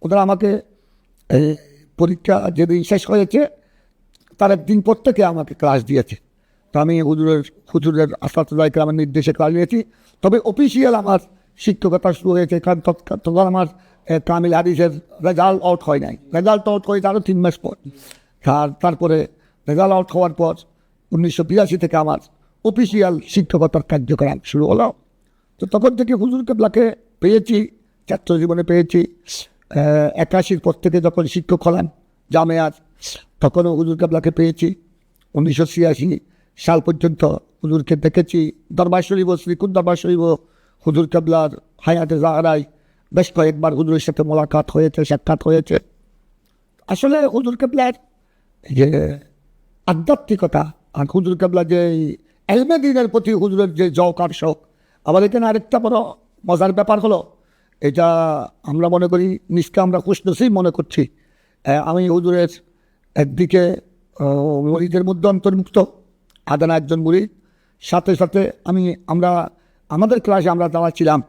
ওরা আমাকে পরীক্ষা যেদিন শেষ হয়েছে তার একদিন পর থেকে আমাকে ক্লাস দিয়েছে। তো আমি হুজুরের আসাদুল্লাহ ইকরামের নির্দেশে ক্লাস নিয়েছি। তবে অফিসিয়াল আমার শিক্ষকতা শুরু হয়েছে, কারণ তখন আমার কামিল হাদিসের রেজাল্ট আউট হয় নাই। রেজাল্ট আউট হয়েছে আরও 3 মাস পর। তারপরে রেজাল্ট আউট হওয়ার পর 1982 থেকে আমার অফিসিয়াল শিক্ষকতার কার্যক্রম শুরু হলো। তো তখন থেকে হুজুর কেবলাকে পেয়েছি, ছাত্র জীবনে পেয়েছি। 81 পর থেকে যখন শিক্ষক হলাম জামেয়ার, তখনও হুজুর কেবলাকে পেয়েছি। 1986 সাল পর্যন্ত হুজুরকে দেখেছি। দরবার শরীফ, শ্রীকুট দরবার শরীফ, হুজুর কেবলার হায়াতে জাহরায় বেশ কয়েকবার হুজুরের সাথে মোলাকাত হয়েছে, সাক্ষাৎ হয়েছে। আসলে হুজুর কেবলার যে আধ্যাত্মিকতা আর হুজুর কেবলা যে এলমে দ্বীনের প্রতি হুজুরের যে জওকার শখ, আবার এখানে আরেকটা বড় মজার ব্যাপার হলো, এটা আমরা মনে করি নিজকে আমরা খুশনসিব মনে করছি। আমি হুজুরের একদিকে মুরিদের মধ্যে অন্তর্ভুক্ত, আদানা একজন মুরিদ, সাথে সাথে আমরা আমাদের ক্লাসে আমরা যারা ছিলাম,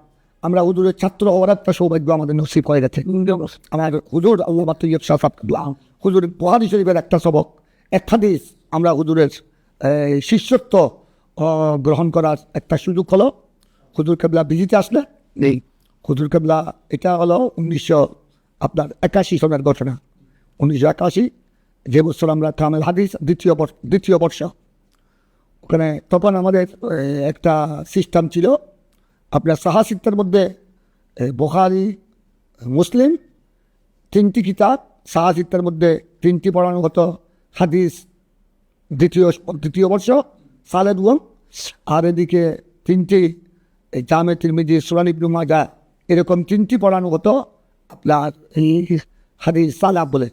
আমরা হুজুরের ছাত্র হওয়ার একটা সৌভাগ্য আমাদের নসিব হয়ে গেছে। আমার হুজুর আল্লাহ তৈয়ব শাহ হুজুর বুখারী শরীফের একটা সবক, এক হাদিস আমরা হুজুরের শিষ্যত্ব গ্রহণ করার একটা সুযোগ হলো। হুজুর কেবলা ভিজিতে আসলে নেই। হুজুর কেবলা, এটা হলো 1981 সনের ঘটনা। 1981 যে বছর আমরা কামেল হাদিস দ্বিতীয় বর্ষ, ওখানে তখন আমাদের একটা সিস্টেম ছিল, আপনার সাহাসিত্তের মধ্যে বুখারী, মুসলিম 3টি কিতাব, সাহাসিত্তের মধ্যে 3টি পড়ানো হতো হাদিস দ্বিতীয় বর্ষ সালে দুম, আর এদিকে 3টি জামে তিরমিজি, সুনান ইবনে মাজাহ, এরকম 3টি পড়ানো হতো আপনার এই হাদিস সালাব বলে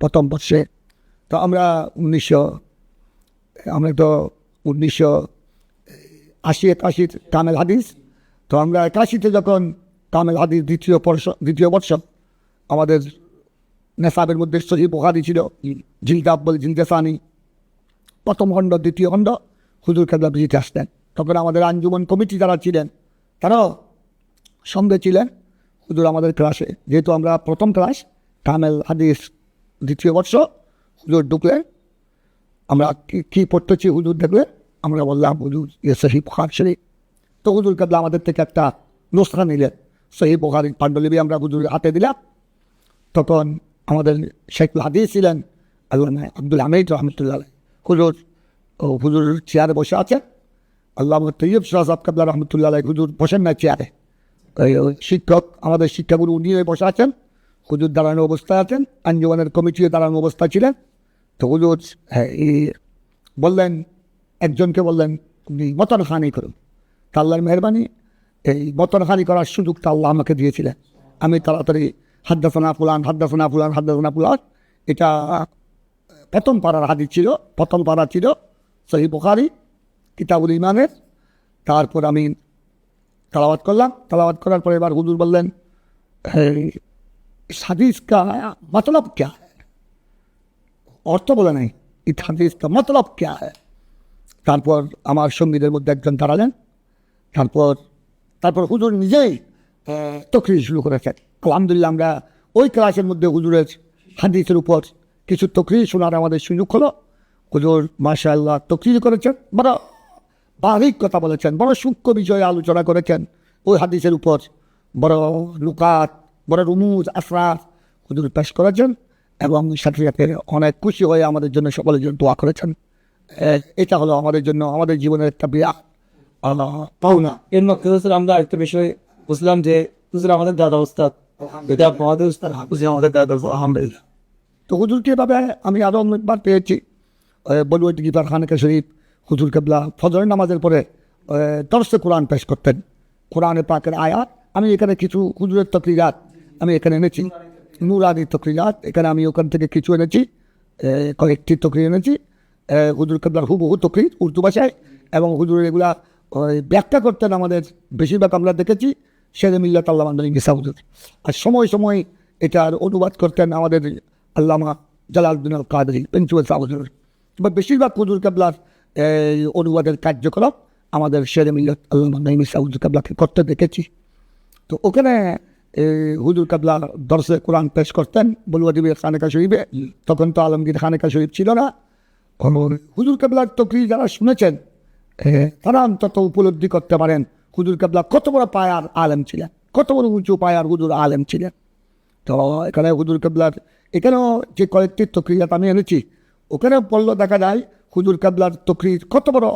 প্রথম বর্ষে। তো আমরা 1980 কামেল হাদিস, তো আমরা 81-তে যখন কামেল হাদিস দ্বিতীয় বর্ষ, আমাদের নেশাবের মধ্যে সহিহ বুখারী ছিল, জিলদ আব্বাল, জিলদ সানি, প্রথম খণ্ড, দ্বিতীয় খণ্ড হুজুর কেবলা ভিজিতে আসতেন। তখন আমাদের আঞ্জুমান কমিটি যারা ছিলেন তারাও সঙ্গে ছিলেন হুজুর আমাদের ক্লাসে। যেহেতু আমরা প্রথম ক্লাস কামেল হাদিস দ্বিতীয় বর্ষ, হুজুর ঢুকলেন, আমরা কী পড়তেছি হুজুর দেখলে আমরা বললাম হুজুর সহিহ বুখারী শরীফ। তো হুজুর কেবলা আমাদের থেকে একটা নুসখা নিলেন, সহিহ বুখারীর পাণ্ডুলিপি আমরা হুজুরের হাতে দিলাম। তখন আমাদের শেখুল হাদিস ছিলেন আল্লামা আব্দুল হামিদ রহমতুল্লাহ, হুজুর চেয়ারে বসে আছেন। আল্লামা তৈয়ব শাহ কেবলা রহমতুল্লাহ, হুজুর বসেন না চেয়ারে, শিক্ষক আমাদের শিক্ষাগুরু উনি বসে আছেন, হুজুর দাঁড়ানো অবস্থায় আছেন, আঞ্জুমানের কমিটিও দাঁড়ানো অবস্থায় ছিলেন। তো হুজুর বললেন, একজনকে বললেন আপনি মতনখানি করুন। তা আল্লাহর মেহরবানি, এই মতনখানি করার সুযোগটা আল্লাহ আমাকে দিয়েছিলেন। আমি তাড়াতাড়ি হাদ্দাসানা ফুলান, এটা প্রথম পাড়ার হাদিস ছিল, প্রথম পাড়া ছিল সহিহ বুখারী কিতাবুল ঈমানের। তারপর আমি তেলাওয়াত করলাম। তেলাওয়াত করার পরে এবার হুজুর বললেন হাদিস কা মতলব ক্যা হ্যায়, অর্থ বলে নাই, ইস হাদিস কা মতলব ক্যা হ্যায়। তারপর আমার সঙ্গীদের মধ্যে একজন দাঁড়ালেন। তারপর হুজুর নিজেই তকরির শুরু করেছেন। আলহামদুলিল্লাহ, আমরা ওই ক্লাসের মধ্যে হুজুরের হাদিসের উপর কিছু তকরির শোনার আমাদের সুযোগ হলো। হুজুর মাশাআল্লাহ তকরির করেছেন, বড় বারিক কথা বলেছেন, বড় সূক্ষ্ম বিষয়ে আলোচনা করেছেন ওই হাদিসের উপর, বড় লুকাত, বড় রুমুজ, আসরার হুজুর পেশ করেছেন, এবং সাথে সাথে অনেক খুশি হয়ে আমাদের জন্য সকলের জন্য দোয়া করেছেন। এটা হলো আমাদের জন্য আমাদের জীবনের একটা বিরাট পাওনা। এর মধ্যে আমরা আরেকটা বিষয় বুঝলাম যে হুজুর আমাদের দাদা উস্তাদ, আমাদের দাদা আলহামদুলিল্লাহ। তো হুজুরকে এভাবে আমি আরও অনেকবার পেয়েছি। বলুয়াটি গিফার খানেকা শরীফ, হুজুর কেবলা ফজরের নামাজের পরে দরসে কোরআন পেশ করতেন, কোরআনে পাকের আয়াত। আমি এখানে কিছু হুজুরের তকরিরাত আমি এখানে এনেছি, নুরানি তকরিরাত, এখানে আমি ওখান থেকে কিছু এনেছি, কয়েকটি তকরির এনেছি। হুজুর কেবলার হুবহু তকরির উর্দু ভাষায়, এবং হুজুর এগুলা ব্যাখ্যা করতেন আমাদের বেশিরভাগ আমরা দেখেছি শেরে মিল্লাত আল্লামা মিসা হুজুর, আর সময় সময় এটার অনুবাদ করতেন আমাদের আল্লামা জালালউদ্দিন আল কাদরি প্রিন্সিপাল সাহেব হুজুর। বা বেশিরভাগ হুজুর কেবলার অনুবাদের কার্যকলাপ আমাদের শেরে মিল্লাত আল্লামা মিসা হুজুর কেবলাকে করতে দেখেছি। তো ওখানে হুজুর কাবলা দর্শে কোরআন পেশ করতেন বলুয়াদিবের খানেকা শরীফে, তখন তো আলমগীর খানেকা শরীফ ছিল না। হুজুর কাবলার তকরি যারা শুনেছেন তারা অন্তত উপলব্ধি করতে পারেন হুজুর কাবলা কত বড় পায়ার আলেম ছিলেন, কত বড় উঁচু পায়ার হুজুর আলেম ছিলেন। তো এখানে হুজুর কাবলার এখানেও যে কয়েকটি তকরিয়াত আমি এনেছি, ওখানে পড়লে দেখা যায় হুজুর কাবলার তকরির কত বড়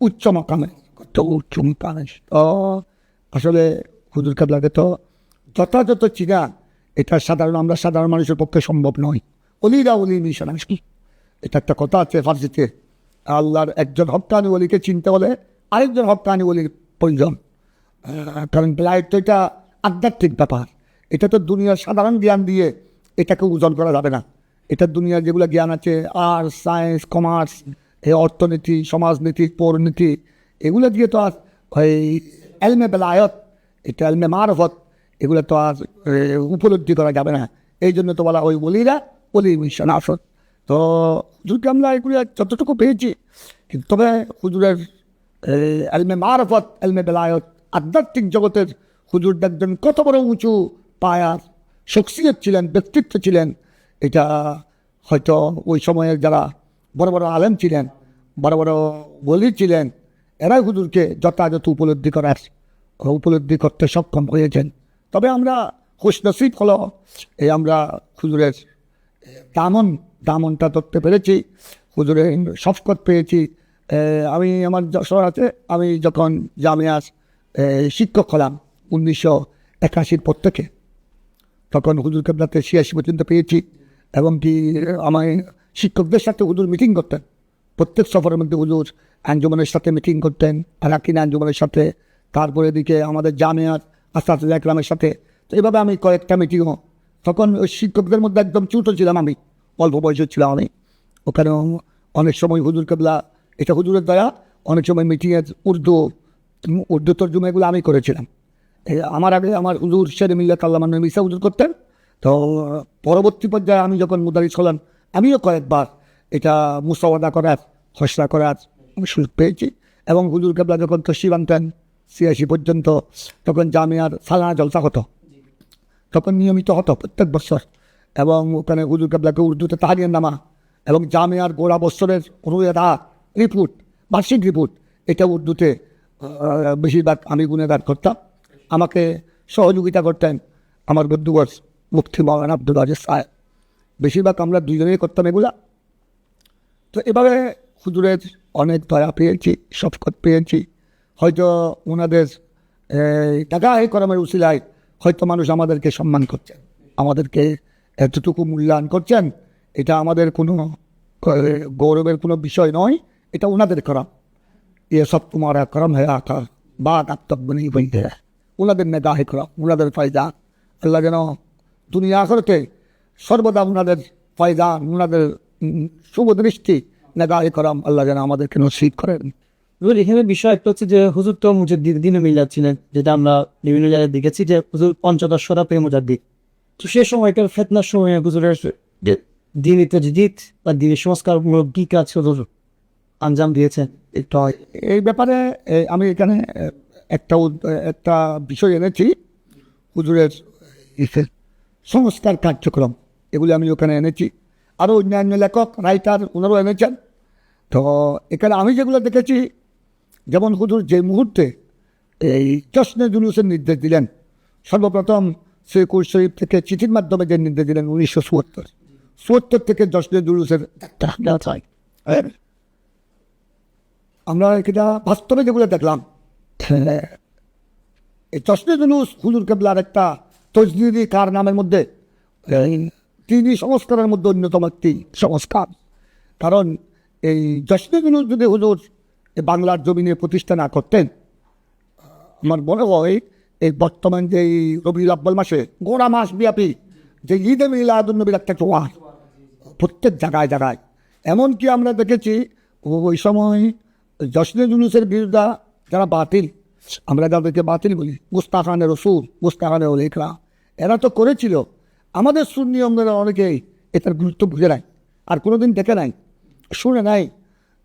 উচ্চ মাকামে, কত উচ্চ মাকামে। আসলে হুজুর কাবলাকে তো যথাযথ চিনা এটা আমরা সাধারণ মানুষের পক্ষে সম্ভব নয়। অলিরা অলি মিশন কি এটা একটা কথা আছে ফার্সিতে, আল্লাহর একজন হক্কানি অলিকে চিনতে হলে আরেকজন হক্কানি অলির প্রয়োজন। কারণ তো এটা আধ্যাত্মিক ব্যাপার, এটা তো দুনিয়ার সাধারণ জ্ঞান দিয়ে এটাকে ওজন করা যাবে না। এটা দুনিয়ার যেগুলো জ্ঞান আছে আর্টস, সায়েন্স, কমার্স, অর্থনীতি, সমাজনীতি, পৌরনীতি, এগুলো দিয়ে তো আর ওই এলমে বেলায়ত, এটা এলমে মারফত, এগুলো তো আর উপলব্ধি করা যাবে না। এই জন্য তো বলা ওই বলিরা বলি মিশন আসত। তো হুজুরকে আমরা এগুলো যতটুকু পেয়েছি, কিন্তু তবে হুজুরের এলমে মারফত, এলমে বেলায়ত, আধ্যাত্মিক জগতের হুজুর দেখবেন কত বড় উঁচু পায়ার শখসিয়ত ছিলেন, ব্যক্তিত্ব ছিলেন। এটা হয়তো ওই সময়ের যারা বড় বড় আলেম ছিলেন, বড় বড় বলি ছিলেন, এরাই হুজুরকে যথাযথ উপলব্ধি করতে সক্ষম হয়েছেন। তবে আমরা খুশনসিব হলো এই আমরা হুজুরের দামনটা ধরতে পেরেছি, হুজুরের শফকত পেয়েছি। আমি আমার যশোর আছে, আমি যখন জামিয়ার শিক্ষক হলাম 1981 পর থেকে, তখন হুজুর কেবলাতে 86 পর্যন্ত পেয়েছি। এবং কি আমার শিক্ষকদের সাথে হুজুর মিটিং করতেন, প্রত্যেক সফরের মধ্যে হুজুর আঞ্জুমানের সাথে মিটিং করতেন, আরাকিন আঞ্জুমানের সাথে, তারপরে এদিকে আমাদের জামিয়ার আসাদুল ইকরামের সাথে। তো এইভাবে আমি কয়েকটা মিটিংও, তখন ওই শিক্ষকদের মধ্যে একদম ছোটো ছিলাম, আমি অল্প বয়সের ছিলাম আমি। ওখানেও অনেক সময় হুজুর কেবলা, এটা হুজুরের দয়া, অনেক সময় মিটিংয়ের উর্দু তর্জমা এগুলো আমি করেছিলাম। আমার আগে আমার হুজুর শের মিল্লাত আল্লামা নবী ঈসা হুজুর করতেন। তো পরবর্তী পর্যায়ে আমি যখন মুদারিস হলাম, আমিও কয়েকবার এটা মুসাওয়াদা করার, খসড়া করার সুযোগ পেয়েছি। এবং হুজুর কেবলা যখন তশরিফ আনতেন 86 পর্যন্ত, তখন জামিয়ার সালানা জলসা হতো, তখন নিয়মিত হতো প্রত্যেক বছর। এবং ওখানে হুজুর কেবলাকে উর্দুতে তাহারিয়ার নামা এবং জামিয়ার গোড়া বছরের রুয়েদা রিপোর্ট, বার্ষিক রিপোর্ট, এটা উর্দুতে বেশিরভাগ আমি গুণেগার করতাম। আমাকে সহযোগিতা করতেন আমার বন্ধুবর্ষ মুফতি মাওলানা আব্দুল আজিজ সাহেব, বেশিরভাগ আমরা দুজনেই করতাম এগুলা। তো এভাবে হুজুরের অনেক দয়া পেয়েছি, শফকত পেয়েছি। হয়তো ওনাদের টাকায় করমের উসিলায় হয়তো মানুষ আমাদেরকে সম্মান করছেন, আমাদেরকে এতটুকু মূল্যায়ন করছেন। এটা আমাদের কোনো গৌরবের কোনো বিষয় নয়, এটা ওনাদের করম। এ সব তোমার করম হ্যাঁ আকা বা আত্মবনী বইতে ওনাদের নেগাহে করম, ওনাদের ফায়দা। আল্লাহ যেন দুনিয়া আখেরাতে সর্বদা ওনাদের ফায়দা, ওনাদের শুভ দৃষ্টি নেগাহে করম আল্লাহ যেন আমাদেরকে নসিব করেন। এখানে বিষয় একটা হচ্ছে যে হুজুর তো মুজাদ্দিদিনে মিলাদ ছিলেন, যেটা আমরা বিভিন্ন জায়গায় দেখেছি যে হুজুর পঞ্চদশ শতাব্দীর মুজাদ্দিদ। তো সে সময়কার ফেতনার সময় হুজুরের দিনী তাজদীদ বা দিনী সংস্কারমূলক কি কাজ হুজুর আঞ্জাম দিয়েছেন একটু? এই ব্যাপারে আমি এখানে একটা বিষয় এনেছি, হুজুরের সংস্কার কার্যক্রম, এগুলি আমি ওখানে এনেছি। আরও অন্যান্য লেখক রাইটার ওনারাও এনেছেন। তো এখানে আমি যেগুলো দেখেছি, যেমন হুজুর যে মুহূর্তে এই জশ্নে জুলুসের নির্দেশ দিলেন, সর্বপ্রথম সৈয়দ শরীফ থেকে চিঠির মাধ্যমে যে নির্দেশ দিলেন 1974 থেকে জশ্নে জুলুসের আমরা এটা বাস্তবে যেগুলো দেখলাম, এই জশ্নে জুলুস হুজুর কেবলার একটা তজদিদি কারনামের মধ্যে, তিনি সংস্কারের মধ্যে অন্যতম একটি সংস্কার। কারণ এই জশ্নে জুলুস যদি হুজুর বাংলার জমিনে প্রতিষ্ঠা না করতেন, আমার মনে হয় এই বর্তমান যে রবিউল আউয়াল মাসে গোড়া মাস ব্যাপী যে ঈদে মিলাদুন্নবীর একটা জোয়ার প্রত্যেক জায়গায় জায়গায়, এমনকি আমরা দেখেছি ওই সময় জশ্নে জুলুসের বিরুদ্ধে যারা বাতিল, আমরা যাদেরকে বাতিল বলি, মুস্তাখানে রসুল, মুস্তাখানে ওলেখরা, এরা তো করেছিল। আমাদের সুন্নি আমরা অনেকেই এটার গুরুত্ব বুঝে নাই, আর কোনোদিন দেখে নাই, শুনে নাই,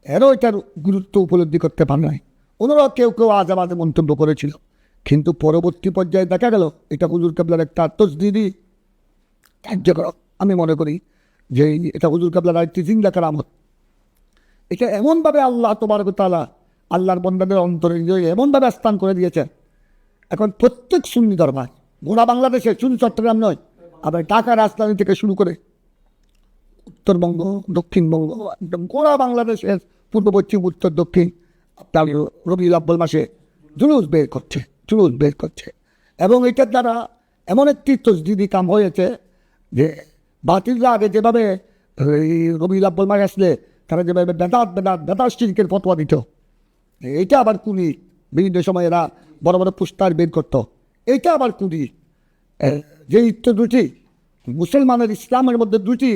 এরাও এটার গুরুত্ব উপলব্ধি করতে পারে নাই। ওনারাও কেউ কেউ আজ আমাদের মন্তব্য করেছিল। কিন্তু পরবর্তী পর্যায়ে দেখা গেল এটা হুজুর কেবলার একটা তসদিদি কার্যকরম। আমি মনে করি যে এটা হুজুর কেবলার একটি জিন্দা কারামত। এটা এমনভাবে আল্লাহ তবারক ওয়া তাআলা আল্লাহর বান্দাদের অন্তরে এমনভাবে স্থান করে দিয়েছেন, এখন প্রত্যেক সুন্নি দরবার গোড়া বাংলাদেশে, শুধু চট্টগ্রাম নয়, আবার ঢাকা রাজধানী থেকে শুরু করে উত্তরবঙ্গ, দক্ষিণবঙ্গ, একদম গোড়া বাংলাদেশের পূর্ব পশ্চিম উত্তর দক্ষিণ আপনার রবিউল আব্বাল মাসে জুলুস বের করছে। এবং এটার দ্বারা এমন একটি তসদিদি কাম হয়েছে যে বাতিলরা আগে যেভাবে এই রবিউল আব্বাল মাস আসলে তারা যেভাবে বেদাত শিরকের ফতোয়া দিত, এইটা আবার কুলি বিভিন্ন সময় এরা বড় বড় পোস্টার বের করতো, এইটা আবার কুলি। যে ঈদ দুটি মুসলমানের ইসলামের মধ্যে দুটি,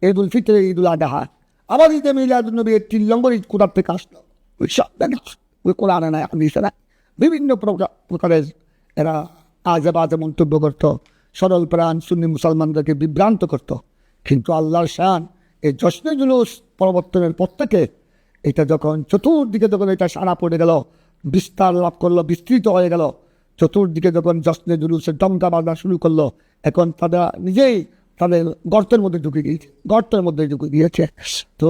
ঈদ উল ফিতর, ঈদ উল আদহা, আবার ঈদে মিলাদুন্নবী 3 নম্বর ঈদ কোরআন থেকে আসলো। ওই সব ওই কোরআনে না, এখন না, বিভিন্ন প্রকারের এরা আজে বাজে মন্তব্য করতো, সরল প্রাণ সুন্নি মুসলমানদেরকে বিভ্রান্ত করতো। কিন্তু আল্লাহর শান এই জশ্নে জুলুস প্রবর্তনের পর থেকে এটা যখন চতুর্দিকে যখন এটা সারা পড়ে গেল, বিস্তার লাভ করলো, বিস্তৃত হয়ে গেল, চতুর্দিকে যখন জশ্নে জুলুসের ডঙ্কা বাঁধা শুরু করলো, এখন তারা নিজেই তাদের গর্তের মধ্যে ঢুকে গিয়েছে। তো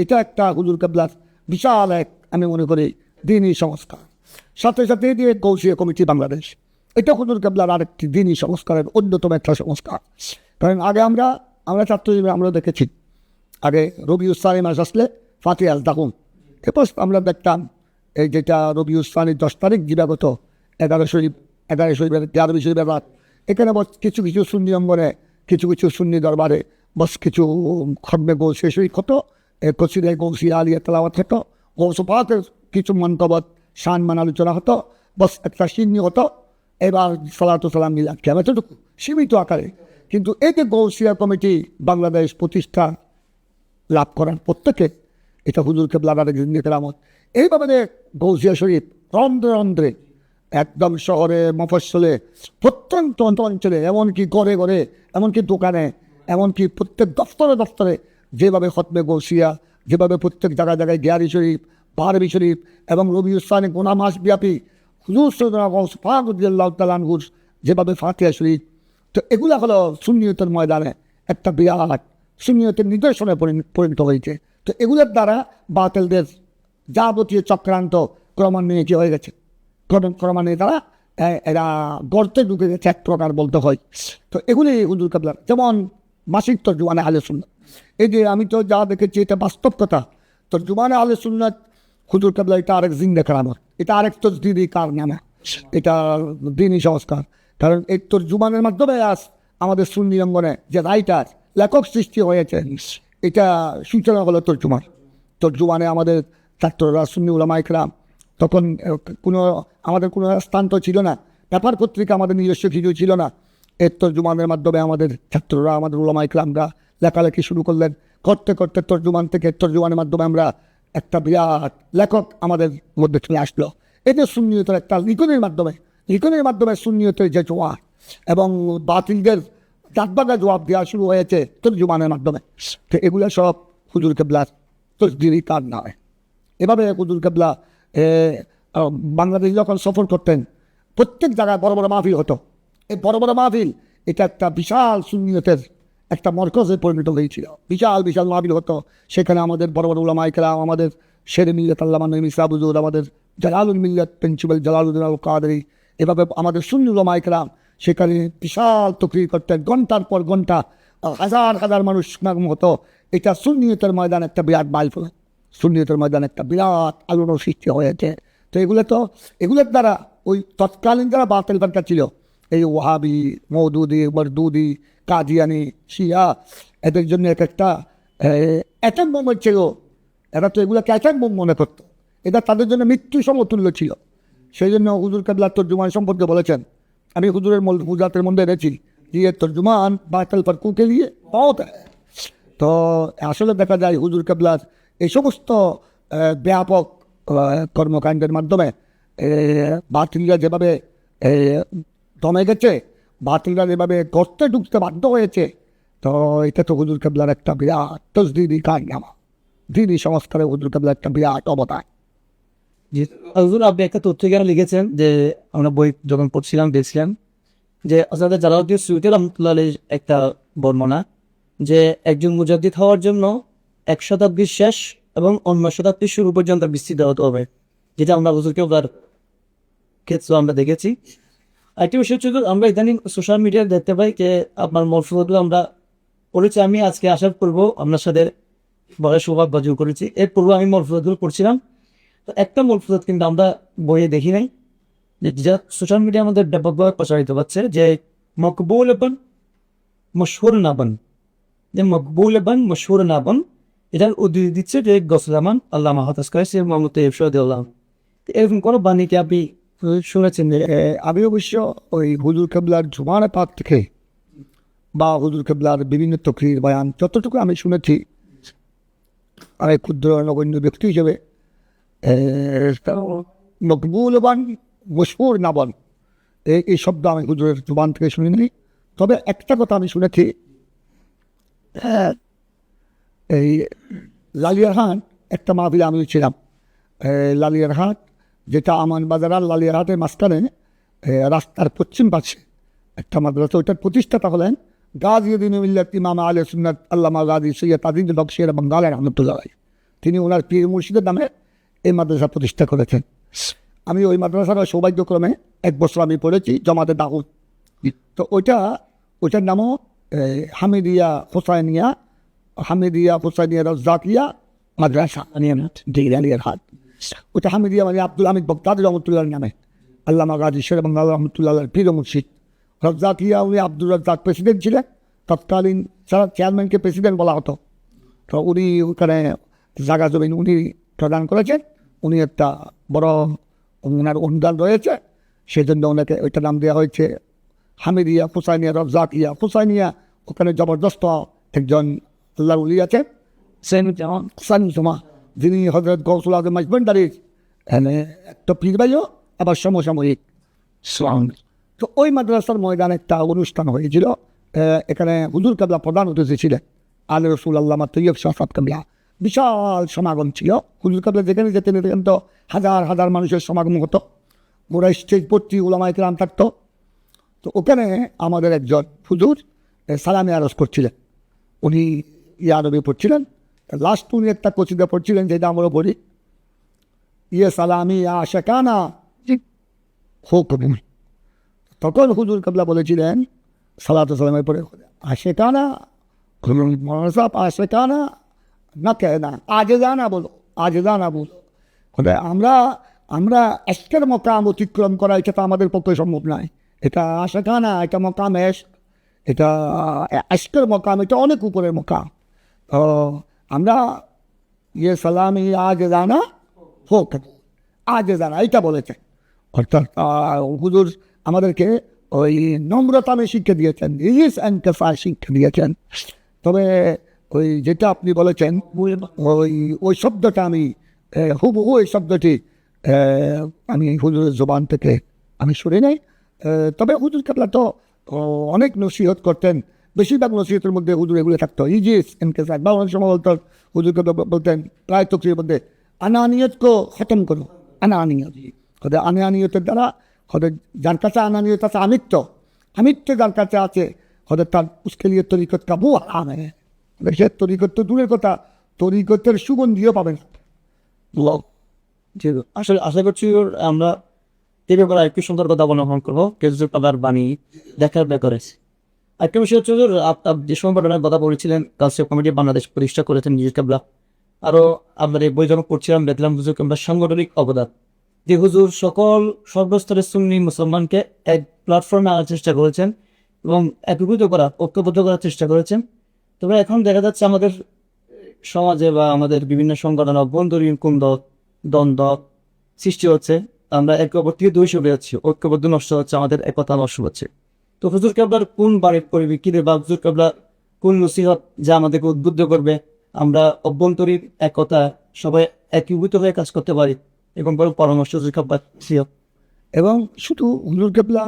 এটা একটা হুজুর কেবলার বিশাল এক, আমি মনে করি, দিনই সংস্কার। সাথে সাথে দিয়ে গৌসিয়া কমিটি বাংলাদেশ, এটা হুজুর কেবলার আরেকটি দিনই সংস্কারের অন্যতম একটা সংস্কার। কারণ আগে আমরা ছাত্রজীবী আমরা দেখেছি, আগে রবিউল সানি মাস আসলে ফাতিহা দেখুন, এরপর আমরা দেখতাম এই যেটা রবিউল সানির 10 তারিখ দিবাগত 11 শরীফ 11 শরীফ রাত, এখানে বস কিছু কিছু সুন্নি অঙ্গনে, কিছু কিছু সুন্নি দরবারে বস কিছু খতমে গৌসিয়া শরীফ হতো, কসিদে গৌসিয়া আলিয়া তেলাওয়াত হতো, গৌস পাকের কিছু মন্তবত শান মান আলোচনা হতো, বস একটা সিন্নি হতো, এবার সালাতু সালাম মিলাদ কিয়াম, এতটুকু সীমিত আকারে। কিন্তু এই যে গৌসিয়া কমিটি বাংলাদেশ প্রতিষ্ঠা লাভ করার প্রত্যেকে, এটা হুজুর কেবলার আরেক জিন্দে কেরামত। এইভাবে গৌসিয়া শরীফ রন্ধ্রে রন্ধ্রে, একদম শহরে, মফস্বলে, প্রত্যন্ত অঞ্চলে, এমনকি ঘরে ঘরে, এমনকি দোকানে, এমনকি প্রত্যেক দফতরে দফতরে যেভাবে খতমে গৌসিয়া, যেভাবে প্রত্যেক জায়গায় জায়গায় গিয়ারি শরীফ, বারবি শরীফ এবং রবিউল সানি গোনা মাস ব্যাপী হুজুর সৈয়দনা গৌস পাক রাদিয়াল্লাহু তাআলা আনহুর যেভাবে ফাতিহা শরীফ, তো এগুলা হলো সুন্নিয়তের ময়দানে একটা বিরাট সুন্নিয়তের নিদর্শনে পরিণত হয়েছে। তো এগুলোর দ্বারা বাতিলদের যাবতীয় চক্রান্ত ক্রমান্বয়ে কী হয়ে গেছে, ক্রমান্বয়ে তারা এরা গর্তে ঢুকে গেছে এক প্রকার বলতে হয়। তো এগুলি হুজুর কেবলার, যেমন মাসিক তরজুমানে আহলে সুন্নাত, এই যে আমি তো যা দেখেছি এটা বাস্তব কথা। তরজুমানে আহলে সুন্নাত হুজুর কেবলা এটা আরেক জিন্দা কারামত, এটা আরেক তসদিদি কারনামা, এটা দিনই সংস্কার। কারণ এই তরজুমানের মাধ্যমে আজ আমাদের সুন্নি অঙ্গনে যে রাইটার লেখক সৃষ্টি হয়েছে, এটা সূচনা হলো তরজুমানে আমাদের ছাত্ররা সুন্নি উলামা ইকরাম, তখন আমাদের কোনো স্থান তো ছিল না, পেপার পত্রিকা আমাদের নিজস্ব কিছু ছিল না। এর তরজুমানের মাধ্যমে আমাদের ছাত্ররা, আমাদের উলামা ইকরামরা লেখালেখি শুরু করলেন, করতে করতে তরজুমান থেকে তরজুমানের মাধ্যমে আমরা একটা বিরাট লেখক আমাদের মধ্যে চলে আসলো। এতে সুন্নিয়তের একটা লিখনের মাধ্যমে সুন্নিয়তের যে জোয়ার এবং বাতিলদের দাঁতবাগা জবাব দেওয়া শুরু হয়েছে তরজুমানের মাধ্যমে। তো এগুলো সব হুজুর কেবলার তসদিদি কার নয়। এভাবে হুজুর কেবলা বাংলাদেশ যখন সফর করতেন, প্রত্যেক জায়গায় বড় বড় মাহফিল হতো। এই বড় বড় মাহফিল এটা একটা বিশাল সুন্নিয়তের একটা মরকজে পরিণত হয়েছিল। বিশাল বিশাল মাহফিল হতো, সেখানে আমাদের বড় বড় উলামা ইকরাম, আমাদের শেরে মিল্লাত আল্লামা নঈম ইসলাম হুজুর, আমাদের জালালুল মিল্লাত প্রিন্সিপাল জালালউদ্দিন আল কাদেরী, এভাবে আমাদের সুন্নি উলামা ইকরাম সেখানে বিশাল তকরির করতেন, ঘন্টার পর ঘন্টা, হাজার হাজার মানুষ সমাগম হতো। এটা সুন্নিয়তের ময়দান একটা বিরাট মাইলফলক, সুন্নিয়তের ময়দান একটা বিরাট আলোড়ন সৃষ্টি হয়েছে। তো এগুলোর দ্বারা ওই তৎকালীন যারা বাতিল ফিরকা ছিল, এই ওয়াহাবি, মওদুদি, মরদুদি, কাদিয়ানি, শিয়া, এদের জন্য একটা অ্যাটম বোম ছিল। এরা তো এগুলোকে অ্যাটম বোম মনে করতো, এটা তাদের জন্য মৃত্যু সমতুল্য ছিল। সেই জন্য হুজুর কেবলা তর্জুমান সম্পর্কে বলেছেন, আমি হুজুরের মুজাতের মধ্যে এনেছি যে তর্জুমান বাতিল ফিরকাকে দিয়ে বহুত। তো আসলে দেখা যায় হুজুর কেবলার এই সমস্ত ব্যাপক কর্মকাণ্ডের মাধ্যমে বাতিলরা যেভাবে দমে গেছে, বাতিলরা যেভাবে গর্তে ঢুকতে বাধ্য হয়েছে, তো এটা তো হুজুর কেবলার একটা বিরাট তসদিদি কারনামা, দিনই সংস্কারে হুজুর কেবলার একটা বিরাট অবদান। জি হুজুর, আপনি একটা তথ্য এখানে লিখেছেন যে আমরা বই যখন পড়ছিলাম দেখছিলাম যে আসাদে জালালউদ্দিন সুয়ুতী রহমতুল্লাহ আলাইহির একটা বর্ণনা যে একজন মুজাদ্দিদ হওয়ার জন্য 1 শতাব্দীর শেষ এবং অন্য শতাব্দীর শুরু পর্যন্ত বিস্তৃত হতে হবে, যেটা আমরা হুজুরকে ওনার ক্ষেত্রে আমরা দেখেছি। আরেকটি বিষয় হচ্ছে যে আমরা ইদানিং সোশ্যাল মিডিয়ায় দেখতে পাই যে আপনার মরফুজগুলো আমরা পড়েছি। আমি আজকে আসার পূর্ব আপনার সাথে বলার সৌভাগ্য অর্জন করেছি। এর পূর্বে আমি মরফুজগুলো পড়ছিলাম, তো একটা মরফুজত কিন্তু আমরা বইয়ে দেখি নাই, যা সোশ্যাল মিডিয়ার মধ্যে ব্যাপকভাবে প্রচারিত হচ্ছে যে মকবুল এবং মশহুর নাবন, যে মকবুল এবং মশহুর নাবন, এটার উদ্ধৃতি দিচ্ছে যে গসলামান আল্লাহ মাহাতাস কাছে মোহাম্মদ ইফসাদুল্লাহ। এরকম কোনো বাণী কি আপনি শুনেছেন? আমি অবশ্য ওই হুজুর কেবলার জুমানে পাক থেকে বা হুজুর কেবলার বিভিন্ন তকরির বয়ান যতটুকু আমি শুনেছি, আমি ক্ষুদ্র নগণ্য ব্যক্তি হিসেবে মকবুল বান মশহুর না বন এই শব্দ আমি হুজুরের জুবান থেকে শুনিনি। তবে একটা কথা আমি শুনেছি, এই লালিয়ারহাট একটা মাহফিলে আমি ছিলাম। লালিয়ারহাট যেটা আমান বাজার আর লালিয়ারহাটের মাঝখানে রাস্তার পশ্চিম পাশে একটা মাদ্রাসা, ওইটার প্রতিষ্ঠাতা হলেন গাজীউদ্দিন মিল্লাত ইমাম আলে সুন্নাত আল্লামা গাজী সৈয়দ আজিজ বখশির বাঙ্গালের রহমতুল্লাহ। তিনি ওনার পীর মুর্শিদের নামে এই মাদ্রাসা প্রতিষ্ঠা করেছেন। আমি ওই মাদ্রাসার সৌভাগ্যক্রমে 1 বছর আমি পড়েছি জমাতে দাউদ। তো ওইটার নামও হামিদিয়া হোসাইনিয়া রাজ্জাকিয়া মাদ্রাসা ডিগ্রালিয়ার হাট। ওটা হামিদিয়া মানে আব্দুল হামিদ বগদাদি রহমতুল্লাহর নামে, আল্লামা গাজী শের বাঙ্গাল রহমতুল্লাহ পীর মুর্শিদ। রাজ্জাকিয়া উনি আব্দুল রাজ্জাক প্রেসিডেন্ট ছিলেন, তৎকালীন চেয়ারম্যানকে প্রেসিডেন্ট বলা হতো। তো উনি ওখানে জায়গা জমিন উনি প্রদান করেছেন। উনি একটা বড় ওনার অনুদান রয়েছে, সেই জন্য ওনাকে ওইটা নাম দেওয়া হয়েছে হামিদিয়া হুসাইনিয়া রাজ্জাকিয়া। হুসাইনিয়া ওখানে জবরদস্ত একজন আল্লাহর ওলি আছে সানুজমা, যিনি হজরত গৌসুল আজম মাজবন্দারির একটা পীর ভাইও আবার সমসাময়িক। তো ওই মাদ্রাসার ময়দানে একটা অনুষ্ঠান হয়েছিল, এখানে হুজুর কাবলা প্রধান অতিথি ছিলেন আলী রসুল আল্লামা তৈয়ব শাহসাদ কাবলা। বিশাল সমাগম ছিল। হুজুর কাবলা যেখানে যেতেন এখানে তো হাজার হাজার মানুষের সমাগম হতো, পুরা স্টেজ ভর্তি ওলামায়ে কেরাম থাকতো। তো ওখানে আমাদের একজন হুজুর সালামে আরজ করছিলেন, উনি আরবি পড়ছিলেন। লাস্ট উনি একটা কচিদা পড়ছিলেন, যেটা আমরা পড়ি, ইয়ে সালামি আশেকানা হোক। তখন হুজুর কাবলা বলেছিলেন সালাত সালামের পরে, আশেকানা সাহেব আশেকানা না কেনা আজেদানা বলো, আজেদানা বলো। আমরা এশকের মকাম অতিক্রম করা এটা তো আমাদের পক্ষে সম্ভব নয়। এটা আশেকানা, এটা মকাম এটা এশকের মকাম, এটা অনেক উপরের মকাম। তো আমরা ইয়ে সালামি আজেদানা হোক, আজেদানা এটা বলেছেন। অর্থাৎ হুজুর আমাদেরকে ওই নম্রতামে শিক্ষা দিয়েছেন, ইস অ্যান্ড কেফার শিক্ষা দিয়েছেন। তবে ওই যেটা আপনি বলেছেন ওই শব্দটা আমি হুবহু ওই শব্দটি আমি হুজুরের জবান থেকে আমি শুনে নাই। তবে হুজুর কাবলা তো অনেক নসিহত করতেন, বেশিরভাগ নসিহতের মধ্যে হুজুর এগুলো থাকতো, ইজিস এনকেসার বা অনেক সময় বলতেন হুজুর কাবলা বলতেন প্রায় তকরির মধ্যে আনানিয়তকে খতম করো। আনানিয়ত হতে আনানিয়তের দ্বারা হতে যার কাছে আনানিয়ত আছে আমিত্ব যার কাছে আছে হতে তার উসকে লিয়ে তরিকত কাবু আনে। সে তরিকত তো দূরের কথা, তরিকতের সুগন্ধিও পাবে না। আসলে আশা করছি আমরা এই ব্যাপারে একটু সুন্দর কথা অবলম্বন করবো, কেজুর কাবার বাণী দেখার ব্যাপারে। একটা বিষয় হচ্ছে আপনার যে সংগঠনের কথা বলেছিলেন, কালচার কমিটি বাংলাদেশ প্রতিষ্ঠা করেছেন হুজুর কাবলা। আরও আমরা এই বই যখন পড়ছিলাম দেখলাম হুজুর কাবলার সাংগঠনিক অবদান, যে হুজুর সকল সর্বস্তরের সুন্নি মুসলমানকে এক প্ল্যাটফর্মে আনার চেষ্টা করেছেন এবং একীভূত করা, ঐক্যবদ্ধ করার চেষ্টা করেছেন। তবে এখন দেখা যাচ্ছে আমাদের সমাজে বা আমাদের বিভিন্ন সংগঠন অভ্যন্তরীণ দ্বন্দ্ব সৃষ্টি হচ্ছে, আমরা একে অপর থেকে দূরে সরে যাচ্ছি, ঐক্যবদ্ধ নষ্ট হচ্ছে, আমাদের একতা নষ্ট হচ্ছে। তো হুজুর কাবলার কোন বাড়ির পরিপ্রেক্ষিতে বা হুজুর কাবলা কোন নসিহত যা আমাদেরকে উদ্বুদ্ধ করবে আমরা অভ্যন্তরীণ একতা সবাই একীভূত হয়ে কাজ করতে পারি, এবং বড় পরামর্শ হুজুর কাবলার সিহত। এবং শুধু হুজুর কাবলা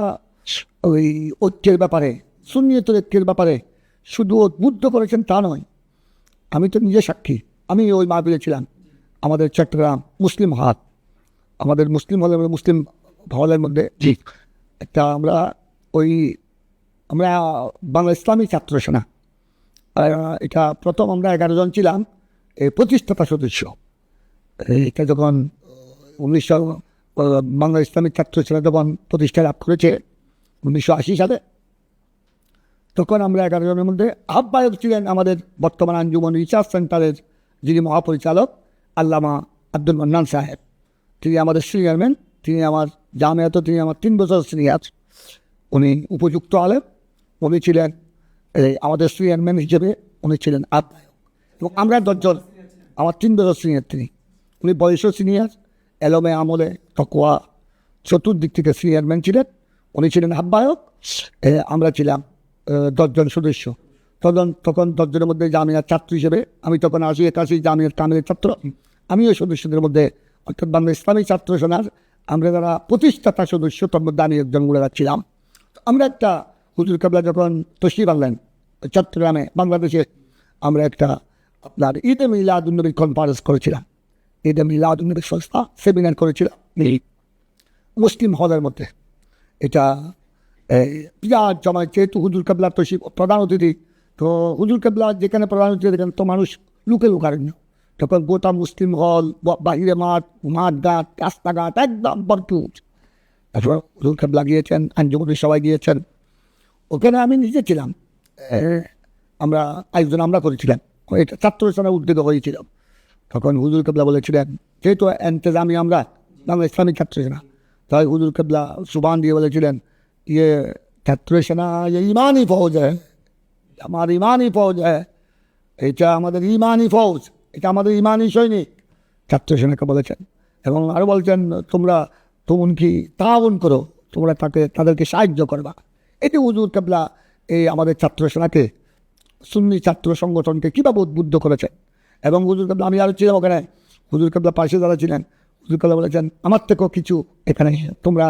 ওই ঐক্যের ব্যাপারে, সুন্নিয়তের ঐক্যের ব্যাপারে শুধু উদ্বুদ্ধ করেছেন তা নয়, আমি তো নিজে সাক্ষী। আমি ওই মাহফিলে ছিলাম, আমাদের চট্টগ্রাম মুসলিম হাট, আমাদের মুসলিম হলের মুসলিম হলের মধ্যে একটা আমরা বাংলা ইসলামী ছাত্র সেনা, এটা প্রথম আমরা 11 জন ছিলাম এই প্রতিষ্ঠাতা সদস্য। এটা যখন 1900 বাংলা ইসলামী ছাত্র সেনা যখন প্রতিষ্ঠা লাভ করেছে 1980 সালে, তখন আমরা 11 জনের মধ্যে আহ্বায়ক ছিলেন আমাদের বর্তমান আঞ্জুমান রিসার্চ সেন্টারের যিনি মহাপরিচালক আল্লামা আব্দুল মান্নান সাহেব। তিনি আমাদের সিনিয়রম্যান, তিনি আমার জামিয়াতে তিনি আমার 3 বছর সিনিয়র। উনি উপযুক্ত আলেম, উনি ছিলেন আমাদের সিনিয়রম্যান হিসেবে, উনি ছিলেন আহ্বায়ক। এবং আমরা 10 জন, আমার 3 বছর সিনিয়র তিনি। উনি বয়সও সিনিয়র, এলমে আমলে তকওয়া চতুর্দিক থেকে সিনিয়রম্যান ছিলেন। উনি ছিলেন আহ্বায়ক, আমরা ছিলাম 10 জন সদস্য। তখন 10 জনের মধ্যে জামিয়ার ছাত্র হিসেবে আমি তখন 81 জামিয়ার কামিলের ছাত্র, আমিও সদস্যদের মধ্যে, অর্থাৎ বাংলা ইসলামী ছাত্র সেনার আমরা যারা প্রতিষ্ঠাতা সদস্য তার মধ্যে আমি একজন গুণাগার ছিলাম। আমরা একটা হুজুর কেবলা যখন তশরিফ আনলেন চট্টগ্রামে বাংলাদেশে, আমরা একটা আপনার ঈদে মিলাদুন্নবী কনফারেন্স করেছিলাম, ঈদে মিলাদুন্নবী সংস্থা সেমিনার করেছিলাম মুসলিম হলের মধ্যে। এটা বিরাট জমায়, যেহেতু হুজুর কেবলার তশরিফ প্রধান অতিথি, তো হুজুর কেবলা যেখানে প্রধান অতিথি সেখানে তো মানুষ লুকে লুকারণ্য। তখন গোটা মুসলিম হল, বাহিরে মাঠঘাট, রাস্তাঘাট একদম ভরপুর। তারপর হুজুর কেবলা গিয়েছেন, আঞ্জুমানের সবাই গিয়েছেন, ওখানে আমি নিজে ছিলাম। আমরা আয়োজন আমরা করেছিলাম, এটা ছাত্র সেনা উদ্যোগ হয়েছিল। তখন হুজুর কেবলা বলেছিলেন, যেহেতু এন্তেজামি আমরা বাংলা ইসলামিক ছাত্র সেনা, তাই হুজুর কেবলা সুবান দিয়ে বলেছিলেন, ये ছাত্র সেনা ये ইমানি ফৌজ আমার ইমানি ফৌজ এটা আমাদের ইমানি ফৌজ, এটা আমাদের ইমানি সৈনিক, ছাত্র সেনাকে বলেছেন। এবং আরও বলছেন, তোমরা কি তাউন করো, তোমরা তাদেরকে সাহায্য করবা। এটি হুজুর কেবলা এই আমাদের ছাত্র সেনাকে, সুন্নি ছাত্র সংগঠনকে কীভাবে উদ্বুদ্ধ করেছেন। এবং হুজুর কেবলা, আমি আরও ছিলাম ওখানে, হুজুর কেবলা পাশে যারা ছিলেন, হুজুর কেবলা বলেছেন, আমার থেকেও কিছু এখানে তোমরা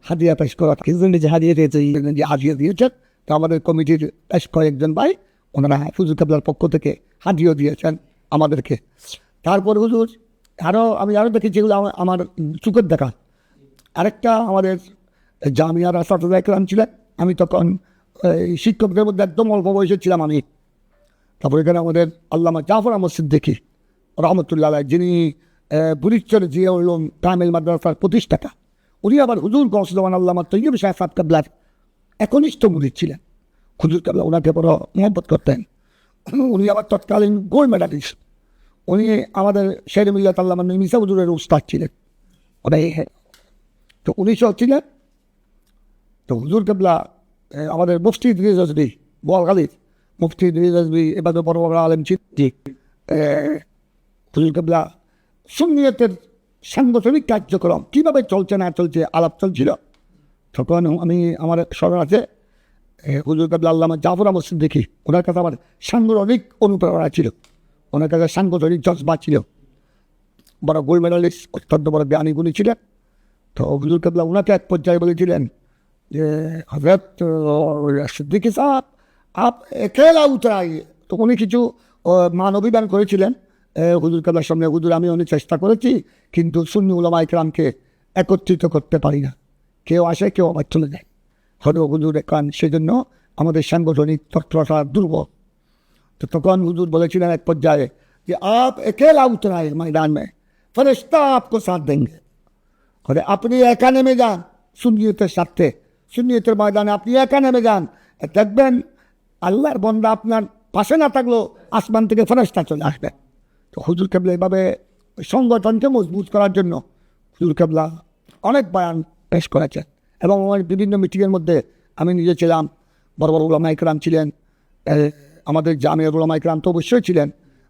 হাদিয়া পেশ করা, নিজে হারিয়ে দিয়েছে, যে হাদিয়া দিয়েছেন। তো আমাদের কমিটির বেশ কয়েকজন ভাই ওনারা হুজুর কেবলার পক্ষ থেকে হাদিয়া দিয়েছেন আমাদেরকে। তারপর হুজুর আমি আরও দেখেছি, যেগুলো আমার চোখের দেখা। আরেকটা আমাদের জামিয়ার আসাদুল্লাহ ইকরাম ছিলেন, আমি তখন শিক্ষকদের মধ্যে একদম অল্প বয়সে ছিলাম আমি। তারপর এখানে আমাদের আল্লামা জাফর আহমদ সিদ্দিকী রহমতুল্লাহ আলাইহি, যিনি বুরিচর জিয়া উলুম কামিল মাদ্রাসার প্রতিষ্ঠাতা, উনি আবার হুজুর গৌসুজ্জামান আল্লামা তৈয়ব সাহেব কেবলার একনিষ্ঠ মুরিদ ছিলেন। হুজুর কেবলা ওনাকে বড় মহব্বত করতেন। উনি আবার তৎকালীন গোল্ড মেডালিস্ট। উনি আমাদের শের মিল্লাত আল্লামা মিসা হুজুরের উস্তাদ ছিলেন। তো 1900 ছিলেন। তো হুজুর কেবলা আমাদের মুফতি ইদ্রিস আজমি বোয়ালখালীর মুফতি ইদ্রিস আজমি এবার বড় বড় আলেম ছিল। হুজুর কেবলা সুন্নিয়তের সাংগঠনিক কার্যক্রম কীভাবে চলছে না চলছে আলাপ চলছিল। তখন আমার স্মরণ আছে, হুজুর কেবলা আল্লামা জাফর আহমদ সিদ্দিকী, ওনার কাছে আমার সাংগঠনিক অনুপ্রেরণা ছিল, ওনার কাছে সাংগঠনিক জজবা ছিল। বড় গোল্ড মেডালিস্ট, অত্যন্ত বড় জ্ঞানী গুণী ছিলেন। তো হুজুর কেবলা ওনাকে এক পর্যায়ে বলেছিলেন যে, হযরত সিদ্দিকী সাহেব আপ একেলা উতরাইয়ে। তো উনি কিছু মানবিবান করেছিলেন হুজুর কেবলার সামনে। হুজুর, আমি অনেক চেষ্টা করেছি, কিন্তু সুন্নি উলামা ইকরামকে একত্রিত করতে পারি না, কেউ আসে কেউ আবার চলে যায়। হয়তো হুজুর একান, সেজন্য আমাদের সাংগঠনিক তৎপরতা দুর্বল। তো তখন হুজুর বলেছিলেন এক পর্যায়ে যে, আপ একেলা উতরাইয়ে ময়দান মে, ফেরেশতা আপকো সাথ দেंगे। আপনি একা নেমে যান সুন্নিয়তের স্বার্থে, সুন্নিয়তের ময়দানে আপনি একা নেমে যান, দেখবেন আল্লাহর বন্দা আপনার পাশে না থাকলেও আসমান থেকে ফেরেশতা চলে আসবে। তো হুজুর কেবলা এভাবে সংগঠনকে মজবুত করার জন্য হুজুর কেবলা অনেক বয়ান পেশ করেছেন। এবং আমার বিভিন্ন মিটিংয়ের মধ্যে আমি নিজে ছিলাম, বড় বড় উলামা ইকরাম ছিলেন, আমাদের জামিয়ার উলামা ইকরাম তো অবশ্যই ছিলেন,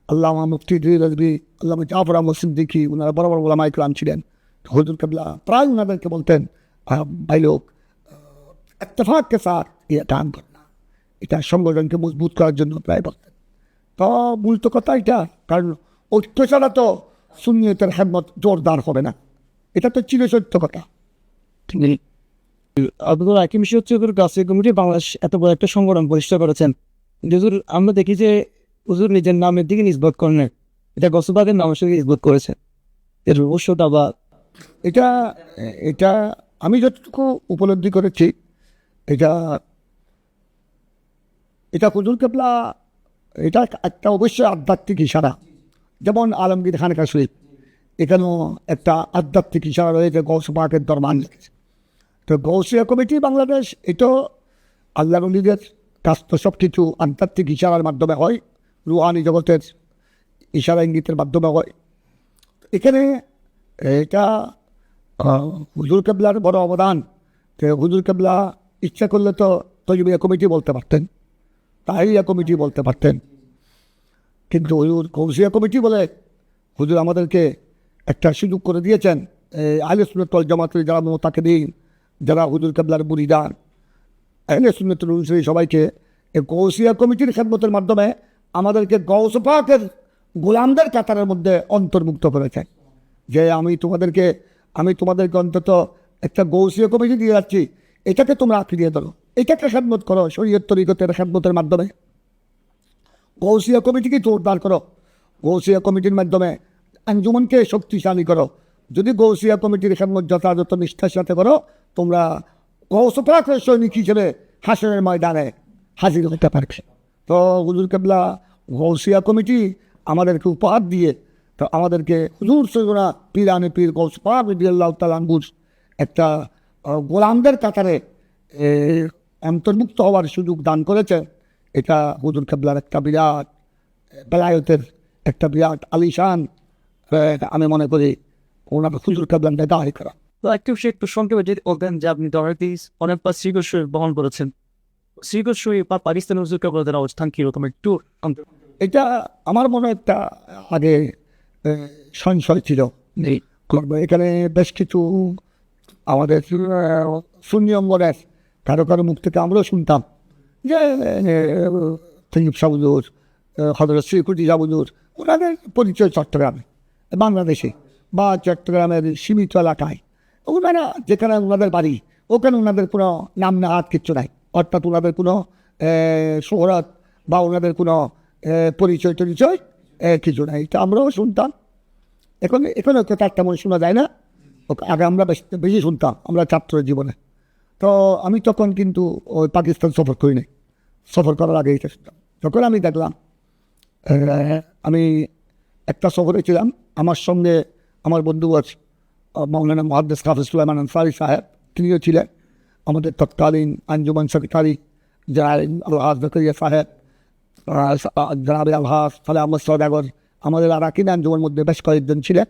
আল্লামা মুফতি ইদ্রিস আজমি, আল্লামা জাফর আহমদ সিদ্দিকী, ওনারা বড় বড় উলামা ইকরাম ছিলেন। হুজুর কেবলা প্রায় ওনাদেরকে বলতেন, ভাই লোক ইত্তেফাক কে সাথ ये काम करना, এটা সংগঠনকে মজবুত করার জন্য প্রায় বলতেন। তো মূল তো কথা এটা, কারণ ঐক্য ছাড়া তো সুন্নিয়তের হেমত জোরদার হবে না, এটা তো চির সত্য কথা। আপনাদের একই বিষয় হচ্ছে, গাছের কমিটি বাংলাদেশ এত বড় একটা সংগঠন প্রতিষ্ঠা করেছেন, হুজুর আমরা দেখি যে হুজুর নিজের নামের দিকে নিসবত করেন, এটা গসবাদের নামের সঙ্গে নিসবত করেছেন। এর রহস্যটা বা এটা এটা আমি যতটুকু উপলব্ধি করেছি, এটা এটা হুজুর কেবলা, এটা একটা অবশ্যই আধ্যাত্মিক ইশারা। যেমন আলমগীর খানকা শরীফ, এখানেও একটা আধ্যাত্মিক ইশারা রয়েছে, গৌস পাকের দরমান। তো গৌসিয়া কমিটি বাংলাদেশ, এটাও আল্লাহ নবীদের কাজ তো সব কিছু আধ্যাত্মিক ইশারার মাধ্যমে হয়, রুহানি জগতের ইশারা ইঙ্গিতের মাধ্যমে হয়। এখানে এটা হুজুর কেবলার বড় অবদান। তো হুজুর কেবলা ইচ্ছা করলে তো তৈবিয়া কমিটি বলতে পারতেন, তাহিয়া কমিটি বলতে পারতেন, কিন্তু হুজুর গৌসিয়া কমিটি বলে হুজুর আমাদেরকে একটা সুযোগ করে দিয়েছেন। আহলে সুন্নাত ওয়াল জামাতের যারা মুতাকিদিন, যারা হুজুর কেবলার মুরিদান, আহলে সুন্নাতুল অনুসারী সবাইকে এই গৌসিয়া কমিটির খেদমতের মাধ্যমে আমাদেরকে গৌস পাকের গোলামদের কাতারের মধ্যে অন্তর্ভুক্ত করেছে। যে আমি তোমাদেরকে অন্তত একটা গৌসিয়া কমিটি দিয়ে যাচ্ছি, এটাকে তোমরা আঁকড়িয়ে ধরো, এটাকে খেদমত করো, শরীয়ত তরিকতের খেদমতের মাধ্যমে গৌসিয়া কমিটিকে জোরদার করো, গৌসিয়া কমিটির মাধ্যমে আঞ্জুমনকে শক্তিশালী করো। যদি গৌসিয়া কমিটির খেদমত যথাযথ নিষ্ঠার সাথে করো, তোমরা গৌস পাকের সৈনিক হিসেবে হাসরের ময়দানে হাজির হতে পারবে। তো হুজুর কেবলা গৌসিয়া কমিটি আমাদেরকে উপহার দিয়ে, তো আমাদেরকে হুজুর সৈয়দনা পীরানে পীর গৌস পাক রাদিয়াল্লাহু তাআলা আনহুর একটা গোলামদের কাতারে অন্তর্ভুক্ত হওয়ার সুযোগ দান করেছে। এটা হুজুর কেবলার একটা বিরাট বেলায়তের, একটা বিরাট আলিশান, আমি মনে করি ওনার হুজুর কেবলার দাঁড়ি করা। তো একটু সে একটু সংক্ষেপে যদি বলতেন যে আপনি দরদি অনেকবার শ্রীকর শরীফ বহন করেছেন, শ্রীকর শরীফ বা পাকিস্তানের হুজুর কেবলাদের অবস্থান কীরকম একটু এটা আমার মনে একটা আগে সংশয় ছিল। এখানে বেশ কিছু আমাদের সুন্নি অঙ্গনের কারো কারো মুখ থেকে আমরাও শুনতাম যে তৈয়ব শাহ হুজুর, হযরত শ্রীকুটি শাহ হুজুর, ওনাদের পরিচয় চট্টগ্রামে, বাংলাদেশে বা চট্টগ্রামের সীমিত এলাকায়, ওনারা যেখানে ওনাদের বাড়ি ওখানে ওনাদের কোনো নাম না হাত কিচ্ছু নাই, অর্থাৎ ওনাদের কোনো শোহরত বা ওনাদের কোনো পরিচয় টরিচয় কিছু নাই। এটা আমরাও শুনতাম, এখন তার তেমন শোনা যায় না। আগে আমরা বেশি শুনতাম আমরা ছাত্র জীবনে। তো আমি তখন কিন্তু ওই পাকিস্তান সফর করি নাই, সফর করার আগে এটা শুনতাম। যখন আমি দেখলাম, আমি একটা সফরে ছিলাম, আমার সঙ্গে আমার বন্ধু আছে মৌলানা মুহাদ্দিস হাফিজ সুলাইমান আনসারী সাহেব, তিনিও ছিলেন আমাদের তৎকালীন আঞ্জুমান সেক্রেটারি, জনাব আলহাজ জাকারিয়া সাহেব, জনাব আলহাজ সালে আহমদ সওদাগর, আমাদের আরাকিন আঞ্জুমানের মধ্যে বেশ কয়েকজন ছিলেন।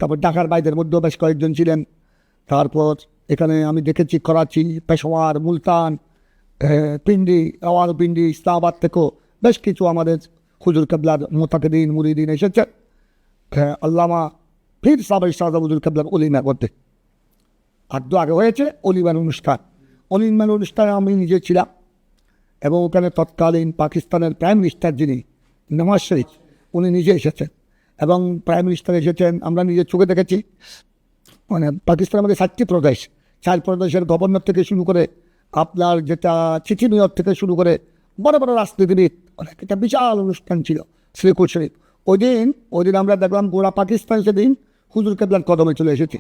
তারপর ঢাকার বাইদের মধ্যেও বেশ কয়েকজন ছিলেন। তারপর এখানে আমি দেখেছি করাচি, পেশোয়ার, মুলতান, পিন্ডি, রাওয়ালপিন্ডি, ইসলামাবাদ থেকেও বেশ কিছু আমাদের হুজুর কেবলার মুতাকিদিন মুরিদিন এসেছে। আল্লামা ফির সাবেক শাহজাদ হুজুর কেবলার অলিমা করতে আদ্য আগে হয়েছে অলিমার অনুষ্ঠান। অলিমার অনুষ্ঠানে আমি নিজে ছিলাম এবং ওখানে তৎকালীন পাকিস্তানের প্রাইম মিনিস্টার যিনি নওয়াজ শরীফ, উনি নিজে এসেছেন এবং প্রাইম মিনিস্টার এসেছেন, আমরা নিজের চোখে দেখেছি। মানে পাকিস্তানের মধ্যে 7টি প্রদেশ, 4 প্রদেশের গভর্নর থেকে শুরু করে আপনার যেটা চিঠি মেয়র থেকে শুরু করে বড় বড় রাজনীতিবিদ, অনেক একটা বিশাল অনুষ্ঠান ছিল শ্রীকুট শরীফ। ওই দিন আমরা দেখলাম গোড়া পাকিস্তান সেদিন হুজুর কেবলার কদমে চলে এসেছে।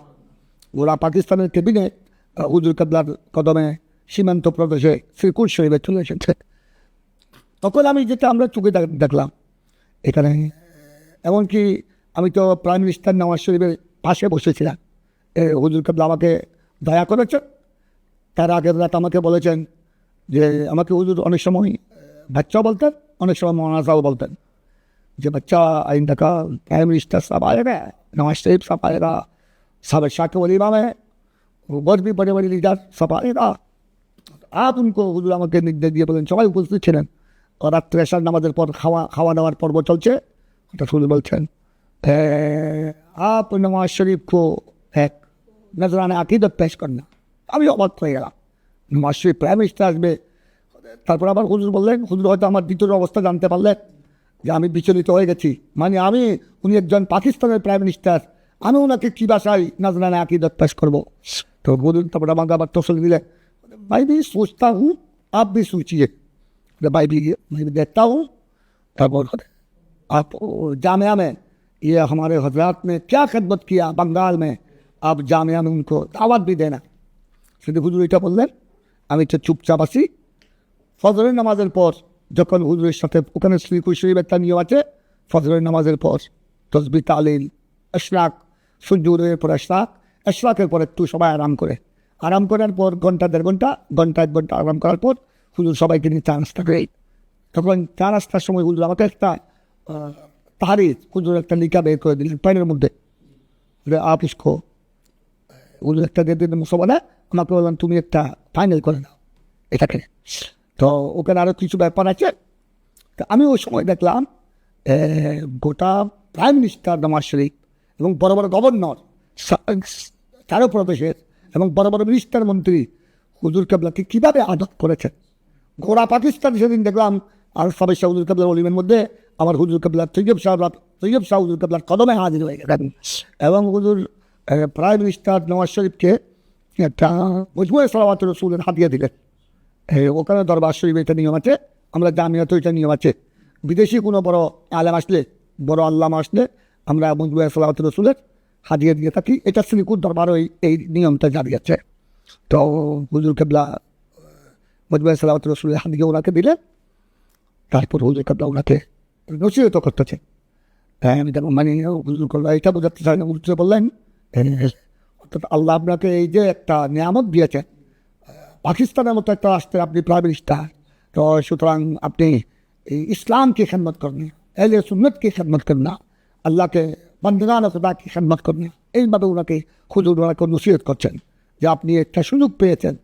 গোড়া পাকিস্তানের ক্যাবিনেট হুজুর কেবলার কদমে সীমান্ত প্রদেশে শ্রীকুট শরীফে চলে এসেছে। তখন আমি যেটা আমরা চোখে দেখলাম এখানে, এমনকি আমি তো প্রাইম মিনিস্টার নওয়াজ শরীফের পাশে বসেছিলাম। হুজুর কেবলা আমাকে দয়া করেছেন, তার আগের রাত আমাকে বলেছেন যে আমাকে হুজুর অনেক সময় বাচ্চাও বলতেন, অনেক সময় মৌলানাও বলতেন যে बच्चा आइंदा का प्राइम मिनिस्टर साहब आएगा, नवाज शरीफ साहब आएगा, साबिक शाह के वलीमा में और भी बड़े बड़े लीडर सब आएगा, आप उनको হুজুর আমাকে নির্দেশ দিয়ে বলেন, সবাই উপস্থিত ছিলেন। और রাত্রে এশার নামাজের পর খাওয়া দাওয়ার পর্ব চলছে, হঠাৎ হুজুর বলছেন आप नवाज शरीफ को एक नजराना अकीदत पेश करना। আমি অবাক হয়ে গেলাম, নওয়াজ শরীফ প্রাইম মিনিস্টার আসবে। তারপর আবার হুজুর বললেন, হুজুর হয়তো আমার ভিতরের অবস্থা জানতে পারলেন যে আমি বিচলিত হয়ে গেছি। মানে উনি একজন পাকিস্তানের প্রাইম মিনিস্টার, আমি ওনাকে কী ভাষায় নজরানা আকিদত পেশ করবো। তো বলুন, তারপরে আমাকে আবার তসল দিলেন, भाई भी सोचता हूँ आप भी सोचिए, भाई भी मैं भी देखता हूँ। তারপর आप जामिया में ये हमारे हजरात ने क्या खिदमत किया बंगाल में, আব জামিয়া में उनको दावत भी देना। শুধু হুজুর এটা বললেন, আমি তো চুপচাপ আছি। ফজরের নামাজের পর যখন হুজুরের সাথে ওখানে শ্রীকুল শরীফ একটা নিয়ম আছে, ফজরের নামাজের পর তসবি তালিল আশরাক, সূর্য উদয়ের পর আশরাক, আশরাকের পর একটু সবাই আরাম করার পর ঘন্টা 1.5 ঘন্টা, ঘন্টা 1 ঘন্টা আরাম করার পর হুজুর সবাইকে নিয়ে চা নাস্তা করে। তখন চা নাস্তার সময় হুজুর আমাকে একটা তাহারিজ, হুজুর একটা লিখা বের করে দিলেন পেনের মধ্যে, আপ ইসকো, হুজুর একটা দিয়ে দিলেন মুসলমানে, আমাকে বললাম তুমি একটা ফাইনাল করে নাও এটাকে। তো ওখানে আরও কিছু ব্যাপার আছে। তো আমি ওই সময় দেখলাম গোটা প্রাইম মিনিস্টার নওয়াজ শরীফ এবং বড় বড় গভর্নর 13 প্রদেশের এবং বড় বড় মিনিস্টার মন্ত্রী হুজুর কেবলাকে কীভাবে আদত করেছেন। গোড়া পাকিস্তান সেদিন দেখলাম আর সবাই শাহ হুজুর কেবলার অলিমের মধ্যে আমার হুজুর কেবলার তৈয়ব শাহ হুজুর কেবলার কদমে হাজির হয়ে গেলেন এবং হুজুর প্রাইম মিনিস্টার নওয়াজ শরীফকে একটা মজমুয়ে সালাওয়াতুর রাসূলের হাদিয়া দিলেন। ওখানে দরবার শরীফে এটা নিয়ম আছে, আমরা জামিয়াতে এটা নিয়ম আছে, বিদেশি কোনো বড় আলেম আসলে, বড় আল্লামা আসলে আমরা মজমুয়ে সালাওয়াতুর রাসূলের হাদিয়া দিয়ে থাকি। এটা শ্রীকুর দরবারও এই নিয়মটা জারি আছে। তো হুজুর কেবলা মজমুয়ে সালাওয়াতুর রাসূলের হাদিয়া ওনাকে দিলেন। তারপর হুজুর কেবলা ওনাকে নসিহত করতেছে। আমি দেখো মানে হুজুর কেবলা এটা বোঝাতে চাই না, উল্টে বললেন অর্থাৎ আল্লাহ আপনাকে এই যে একটা নিয়ামত দিয়েছেন, পাকিস্তানের মতো একটা রাষ্ট্রে আপনি প্রাইম মিনিস্টার, তো সুতরাং আপনি এই ইসলামকে খেদমত করেন, আহলে সুন্নতকে খেদমত করেন না, আল্লাহকে বন্দগান খুদাকে খেদমত করেন। এইভাবে ওনাকে হুজুর ওনাকে নসিহত করছেন যে আপনি একটা সুযোগ পেয়েছেন,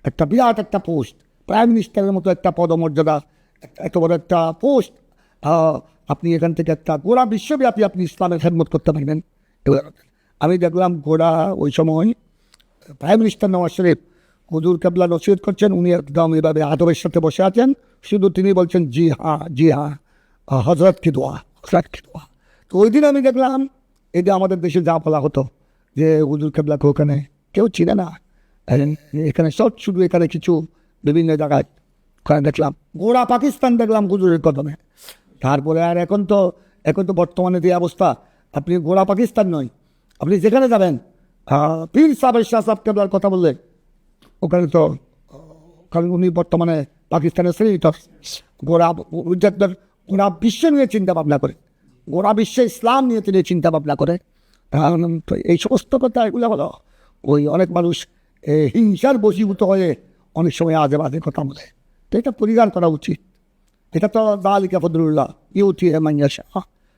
একটা বিরাট একটা পোস্ট, প্রাইম মিনিস্টারের মতো একটা পদমর্যাদা, এত বড় একটা পোস্ট, আপনি এখান থেকে একটা গোড়া বিশ্বব্যাপী আপনি ইসলামের খেদমত করতে পারবেন। আমি দেখলাম গোড়া ওই সময় প্রাইম মিনিস্টার নওয়াজ শরীফ হুজুর কেবলা নসিহত করছেন, উনি একদম এভাবে আদবের সাথে বসে আছেন, শুধু তিনি বলছেন জি হ্যাঁ হজরত কি দোয়া। তো ওই দিন আমি দেখলাম এটা আমাদের দেশে যা বলা হতো যে হুজুর কেবলাকে ওখানে কেউ চিনে না, এখানে সব শুধু এখানে কিছু বিভিন্ন জায়গায় ওখানে দেখলাম গোড়া পাকিস্তান দেখলাম হুজুরের কদমে। তারপরে আর এখন তো বর্তমানে যে অবস্থা, আপনি গোড়া পাকিস্তান নয়, আপনি যেখানে যাবেন পীর সাহেব শাহ সাহেব কেবলার কথা বললে ওখানে তো, কারণ উনি বর্তমানে পাকিস্তানের সেনেটর, গোড়া বিশ্ব নিয়ে চিন্তা ভাবনা করে, গোড়া বিশ্বে ইসলাম নিয়ে তিনি চিন্তা ভাবনা করে। তো এই সমস্ত কথা এগুলো হলো ওই অনেক মানুষ হিংসার বশীভূত হয়ে অনেক সময় আজে বাজে কথা বলে। তো এটা পরিহার করা উচিত। এটা তো দালিকা ফদলুল্লাহ ইউতি মাইয়া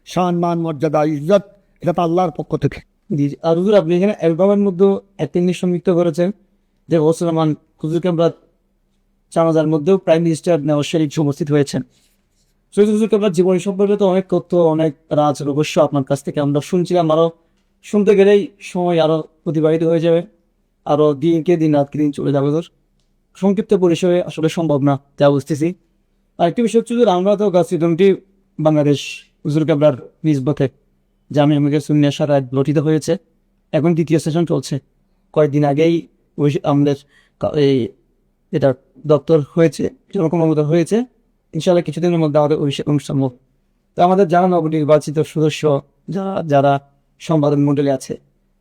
শান মান মর্যাদা ইজ্জত, এটা তো আল্লাহর পক্ষ থেকে। আর হুজুর আপনি এখানে অ্যালবামের মধ্যে একটা জিনিস সংযুক্ত করেছেন যে ওসমান হুজুর কেবলা জানাজার মধ্যেও প্রাইম মিনিস্টার নওয়াজ শরীফ উপস্থিত হয়েছেন। সৈয়দ হুজুর কেবলার জীবনী সম্পর্কে তো অনেক তথ্য, অনেক রাজ রহস্য আপনার কাছ থেকে আমরা শুনছিলাম, আরও শুনতে গেলেই সময় আরও অতিবাহিত হয়ে যাবে, আরও দিনকে দিন রাতকে দিন চলে যাবে। তোর সংক্ষিপ্ত পরিসরে আসলে সম্ভব না, যা বুঝতেছি। আরেকটি বিষয় হচ্ছে আমরা তো গাছিদমটি বাংলাদেশ হুজুর কেবলার নিসবতে জামিয়া মিলিয়া সুন্নিয়া শারায়েত গঠিত হয়েছে, এখন 2য় সেশন চলছে। কয়েকদিন আগেই আমাদের এই এটা দপ্তর হয়েছে, জনকর্মকর্তা হয়েছে, ইনশাআল্লাহ কিছুদিনের মধ্যে আমাদের অনুষ্ঠান হোক। তো আমাদের যারা নবনির্বাচিত সদস্য, যারা সম্পাদক মণ্ডলী আছে,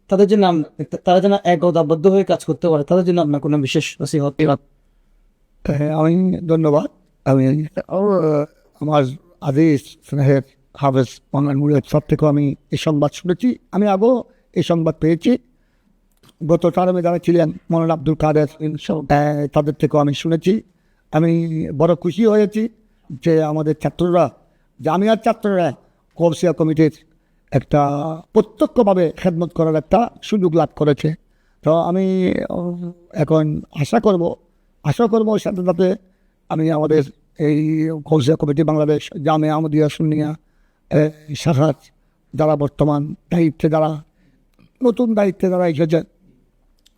তাদের জন্য তারা যেন একতাবদ্ধ হয়ে কাজ করতে পারে, তাদের জন্য আপনার কোনো বিশেষ নসিহত? আমি ধন্যবাদ। আমি আমার আদেশ স্নেহের হাফেজ মোহাম্মদ মুরাদ সব থেকেও আমি এই সংবাদ শুনেছি। আমি আগেও এই সংবাদ পেয়েছি, গত টার্মে যারা ছিলেন মৌলানা আব্দুল কাদের তাদের থেকেও আমি শুনেছি। আমি বড় খুশি হয়েছি যে আমাদের ছাত্ররা, জামিয়ার ছাত্ররা কৌশিয়া কমিটির একটা প্রত্যক্ষভাবে খেদমত করার একটা সুযোগ লাভ করেছে। তো আমি এখন আশা করব সাথে সাথে আমি আমাদের এই কৌশিয়া কমিটি বাংলাদেশ জামিয়া আহমদিয়া সুন্নিয়া শাখার যারা বর্তমান দায়িত্বে, যারা নতুন দায়িত্বে যারা এসেছেন,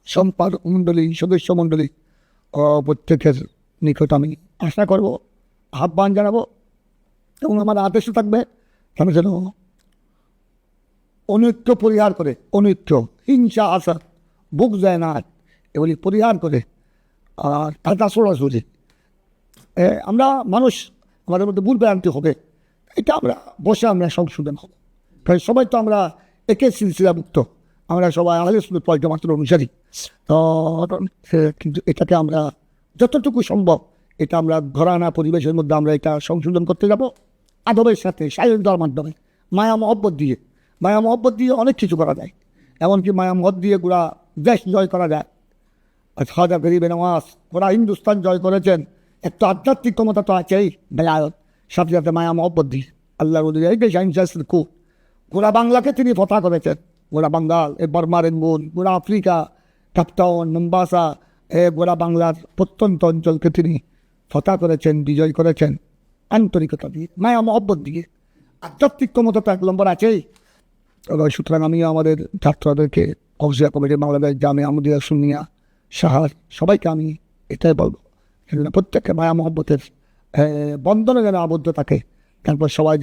সম্পাদক মণ্ডলী, সদস্য মণ্ডলী, প্রত্যেকের নিকট আমি আশা করব, আহ্বান জানাবো এবং আমার আদেশও থাকবে তারা যেন অনৈক্য পরিহার করে, অনৈক্য, হিংসা, আশা, বুক যায় না, এগুলি পরিহার করে আর কাটা সরাসরি আমরা মানুষ, আমাদের মধ্যে ভুল ভ্রান্তি হবে, এটা আমরা বসে আমরা সংশোধন হব। কারণ সবাই তো আমরা একে সিলসিলাভুক্ত, আমরা সবাই আহলে সুন্নাত ওয়াল জামাতের অনুসারী। তো কিন্তু এটাকে আমরা যতটুকু সম্ভব এটা আমরা ঘরানা পরিবেশের মধ্যে আমরা এটা সংশোধন করতে যাব আদবের সাথে, সায়ুর মাধ্যমে, মায়া মহব্বত দিয়ে অনেক কিছু করা যায়। এমনকি মায়া মহব্বত দিয়ে গোড়া দেশ জয় করা যায়। খাজা গরিবে নওয়াজ ওরা হিন্দুস্তান জয় করেছেন, একটু আধ্যাত্মিক ক্ষমতা তো আছেই, বেলায়ত, সাথে সাথে মায়া মহব্বত দিয়ে আল্লাহ এই দেশ আইনশাস্ত্র খুব গোড়া বাংলাকে তিনি ফতা করেছেন। গোড়া বাঙ্গাল, এ বর্মার এনবুন, গোড়া আফ্রিকা, কাপটাউন, নম্বাসা, গোড়া বাংলার প্রত্যন্ত অঞ্চলকে তিনি ফতা করেছেন, বিজয় করেছেন আন্তরিকতা দিয়ে, মায়া মহব্বত দিয়ে। আধ্যাত্মিক ক্ষমতা তো এক নম্বর আছেই। সুতরাং আমি আমাদের ছাত্রদেরকে কৌশিয়া কমিটি, বাংলাদেশ জামে আহমদিয়া সুন্নিয়া সাহার সবাইকে আমি এটাই বলবো, প্রত্যেককে মায়া মহব্বতের বন্ধনে যেন আবদ্ধ থাকে। তারপর সবাই